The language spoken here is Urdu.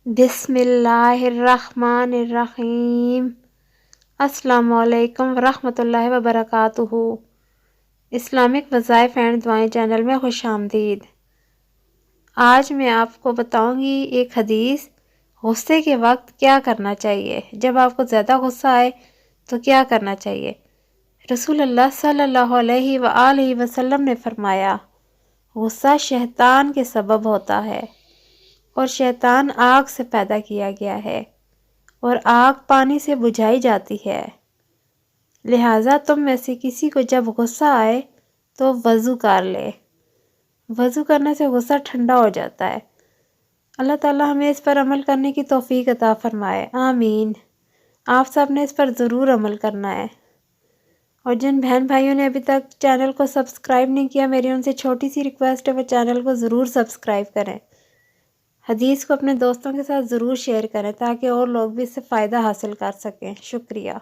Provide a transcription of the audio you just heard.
بسم اللہ الرحمن الرحیم۔ السلام علیکم ورحمۃ اللہ وبرکاتہ۔ اسلامک وظائف اینڈ دعائیں چینل میں خوش آمدید۔ آج میں آپ کو بتاؤں گی ایک حدیث، غصے کے وقت کیا کرنا چاہیے، جب آپ کو زیادہ غصہ آئے تو کیا کرنا چاہیے۔ رسول اللہ صلی اللہ علیہ وآلہ وسلم نے فرمایا، غصہ شیطان کے سبب ہوتا ہے، اور شیطان آگ سے پیدا کیا گیا ہے، اور آگ پانی سے بجھائی جاتی ہے۔ لہٰذا تم میں سے کسی کو جب غصہ آئے تو وضو کر لے۔ وضو کرنے سے غصہ ٹھنڈا ہو جاتا ہے۔ اللہ تعالیٰ ہمیں اس پر عمل کرنے کی توفیق عطا فرمائے، آمین۔ آپ سب نے اس پر ضرور عمل کرنا ہے۔ اور جن بہن بھائیوں نے ابھی تک چینل کو سبسکرائب نہیں کیا، میری ان سے چھوٹی سی ریکویسٹ ہے، وہ چینل کو ضرور سبسکرائب کریں۔ حدیث کو اپنے دوستوں کے ساتھ ضرور شیئر کریں تاکہ اور لوگ بھی اس سے فائدہ حاصل کر سکیں۔ شکریہ۔